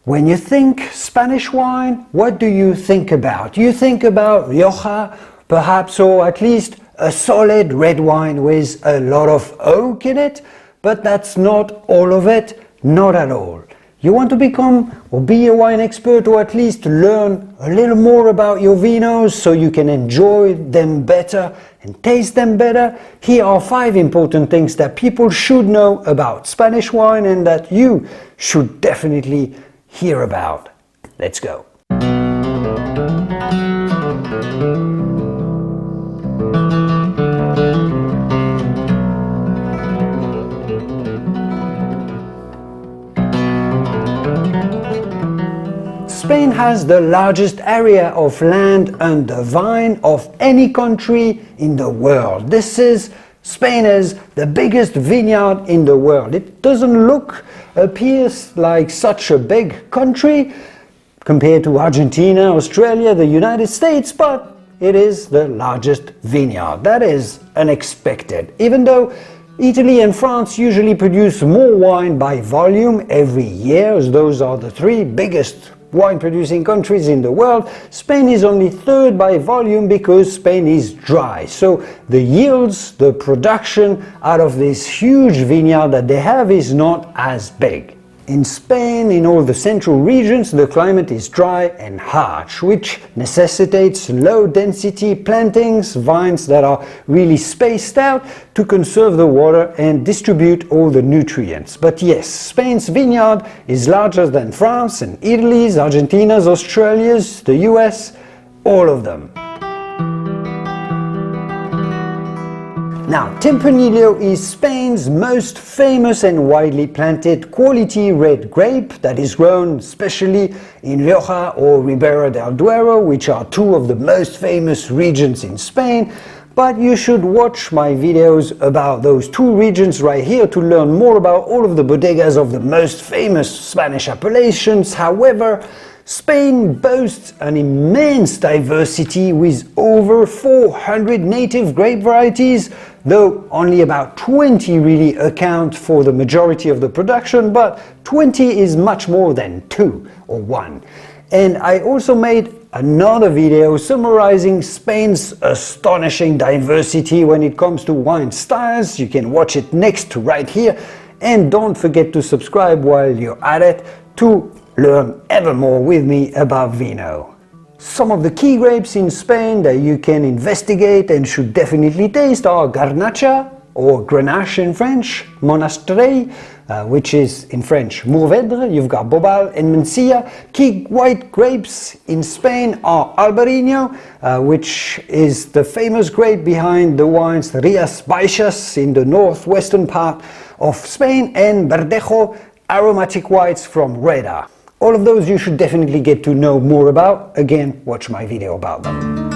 When you think Spanish wine, what do you think about? You think about Rioja, perhaps, or at least a solid red wine with a lot of oak in it, but that's not all of it, not at all. You want to become or be a wine expert, or at least learn a little more about your vinos so you can enjoy them better and taste them better? Here are 5 important things that people should know about Spanish wine and that you should definitely hear about. Let's go. Spain has the largest area of land under vine of any country in the world. Spain is the biggest vineyard in the world. It doesn't appears like such a big country compared to Argentina, Australia, the United States, but it is the largest vineyard. That is unexpected. Even though Italy and France usually produce more wine by volume every year, as those are the 3 biggest wine-producing countries in the world, Spain is only 3rd by volume because Spain is dry. So the yields, the production out of this huge vineyard that they have is not as big. In Spain, in all the central regions, the climate is dry and harsh, which necessitates low-density plantings, vines that are really spaced out to conserve the water and distribute all the nutrients. But yes, Spain's vineyard is larger than France and Italy's, Argentina's, Australia's, the US, all of them. Now, Tempranillo is Spain's most famous and widely planted quality red grape that is grown especially in Rioja or Ribera del Duero, which are 2 of the most famous regions in Spain. But you should watch my videos about those 2 regions right here to learn more about all of the bodegas of the most famous Spanish appellations. However, Spain boasts an immense diversity with over 400 native grape varieties, though only about 20 really account for the majority of the production, but 20 is much more than 2 or 1. And I also made another video summarizing Spain's astonishing diversity when it comes to wine styles. You can watch it next right here. And don't forget to subscribe while you're at it to learn ever more with me about vino. Some of the key grapes in Spain that you can investigate and should definitely taste are Garnacha, or Grenache in French, Monastrell, which is in French Mourvèdre, you've got Bobal and Mencía. Key white grapes in Spain are Albariño, which is the famous grape behind the wines Rías Baixas in the northwestern part of Spain, and Verdejo, aromatic whites from Reda. All of those you should definitely get to know more about. Again, watch my video about them.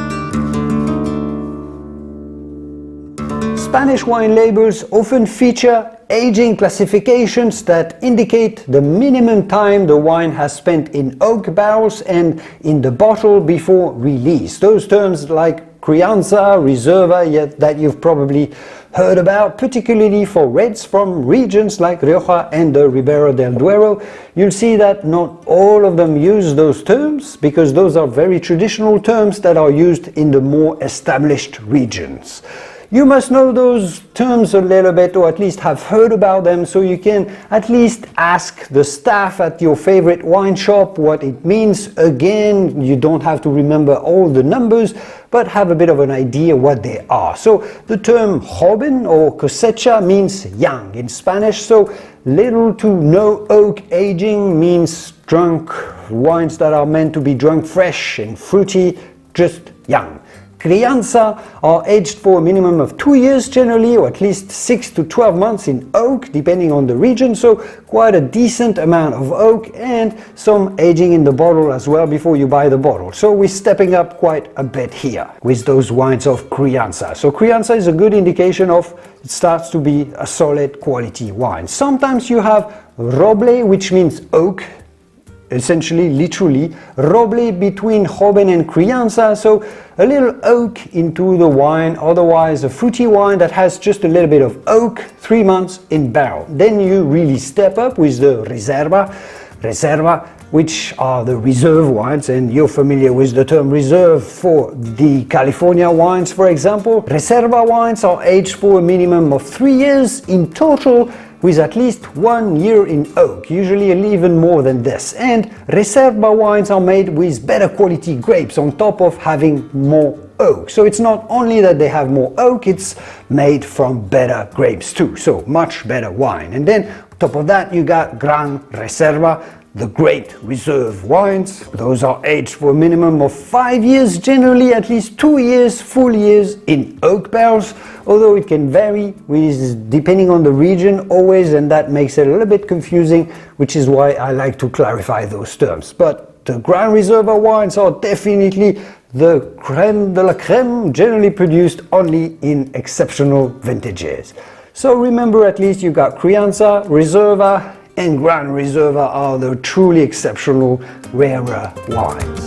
Spanish wine labels often feature aging classifications that indicate the minimum time the wine has spent in oak barrels and in the bottle before release. Those terms like Crianza, Reserva, that you've probably heard about, particularly for reds from regions like Rioja and the Ribera del Duero. You'll see that not all of them use those terms because those are very traditional terms that are used in the more established regions. You must know those terms a little bit, or at least have heard about them, so you can at least ask the staff at your favorite wine shop what it means. Again, you don't have to remember all the numbers, but have a bit of an idea what they are. So the term joven or cosecha means young in Spanish, so little to no oak aging means drunk wines that are meant to be drunk fresh and fruity, just young. Crianza are aged for a minimum of 2 years generally, or at least 6 to 12 months in oak, depending on the region, so quite a decent amount of oak, and some aging in the bottle as well before you buy the bottle. So we're stepping up quite a bit here with those wines of Crianza. So Crianza is a good indication of it starts to be a solid quality wine. Sometimes you have roble, which means oak, essentially, literally, roble between Joven and Crianza, so a little oak into the wine, otherwise a fruity wine that has just a little bit of oak, 3 months in barrel. Then you really step up with the Reserva, which are the reserve wines, and you're familiar with the term reserve for the California wines, for example. Reserva wines are aged for a minimum of 3 years in total, with at least 1 year in oak, usually even more than this. And Reserva wines are made with better quality grapes on top of having more oak. So it's not only that they have more oak, it's made from better grapes too. So much better wine. And then on top of that, you got Gran Reserva, the Great Reserve wines. Those are aged for a minimum of 5 years, generally at least 2 years, full years in oak barrels, although it can vary depending on the region always, and that makes it a little bit confusing, which is why I like to clarify those terms. But the Gran Reserva wines are definitely the crème de la crème, generally produced only in exceptional vintages. So remember, at least you got Crianza, Reserva, and Gran Reserva are the truly exceptional, rarer wines.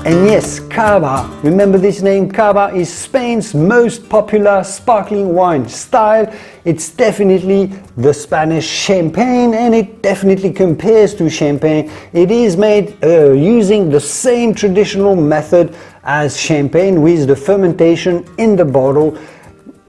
And yes, Cava, remember this name, Cava is Spain's most popular sparkling wine style. It's definitely the Spanish champagne, and it definitely compares to champagne. It is made using the same traditional method as champagne, with the fermentation in the bottle.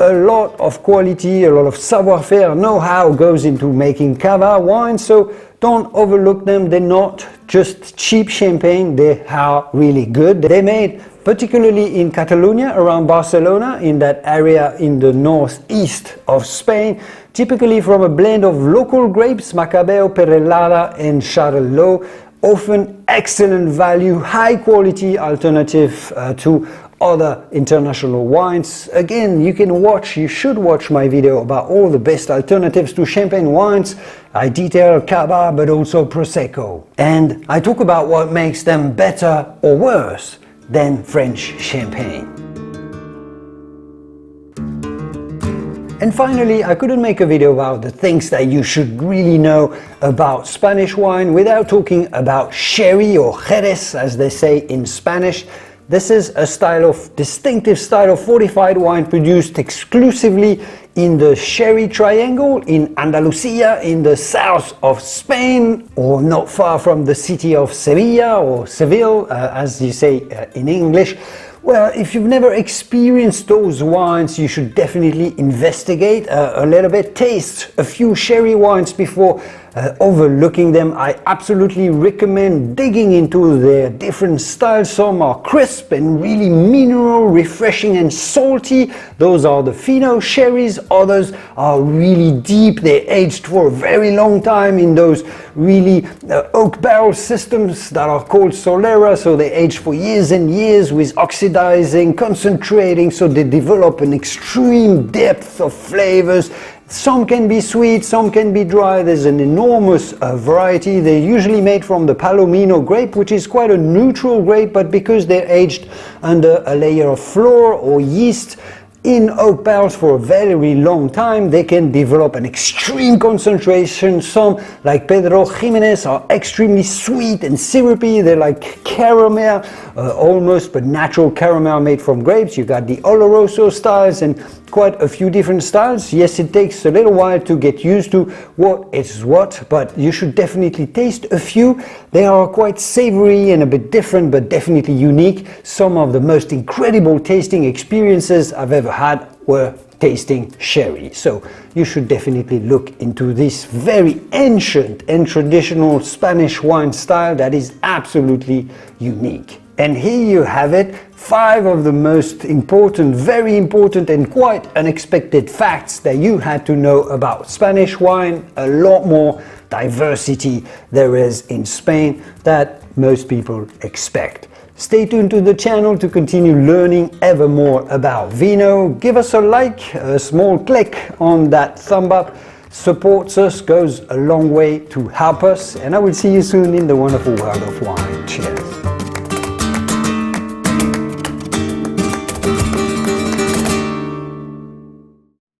A lot of quality, a lot of savoir-faire, know-how goes into making Cava wine, so don't overlook them. They're not just cheap champagne, they are really good. They're made particularly in Catalonia, around Barcelona, in that area in the northeast of Spain, typically from a blend of local grapes, Macabeo, Perelada and Charelot, often excellent value, high quality alternative to other international wines. Again, you should watch my video about all the best alternatives to champagne wines. I detail Cava, but also Prosecco. And I talk about what makes them better or worse than French champagne. And finally, I couldn't make a video about the things that you should really know about Spanish wine without talking about sherry, or Jerez as they say in Spanish. This is a distinctive style of fortified wine produced exclusively in the Sherry Triangle in Andalusia, in the south of Spain, or not far from the city of Sevilla, or Seville, as you say in English. Well, if you've never experienced those wines, you should definitely investigate a little bit, taste a few sherry wines before overlooking them. I absolutely recommend digging into their different styles. Some are crisp and really mineral, refreshing and salty. Those are the Fino sherries. Others are really deep. They're aged for a very long time in those really oak barrel systems that are called Solera. So they age for years and years with oxidizing, concentrating, so they develop an extreme depth of flavors. Some can be sweet, some can be dry. There's an enormous variety. They're usually made from the Palomino grape, which is quite a neutral grape, but because they're aged under a layer of flour or yeast in oak barrels for a very long time, they can develop an extreme concentration. Some, like Pedro Ximénez, are extremely sweet and syrupy. They're like caramel, almost, but natural caramel made from grapes. You got the Oloroso styles and quite a few different styles. Yes, it takes a little while to get used to what is what, but you should definitely taste a few. They are quite savory and a bit different, but definitely unique. Some of the most incredible tasting experiences I've ever had were tasting sherry. So you should definitely look into this very ancient and traditional Spanish wine style that is absolutely unique. And here you have it, 5 of the most important, very important and quite unexpected facts that you had to know about Spanish wine. A lot more diversity there is in Spain that most people expect. Stay tuned to the channel to continue learning ever more about Vino. Give us a like, a small click on that thumb up. Supports us, goes a long way to help us. And I will see you soon in the wonderful world of wine. Cheers.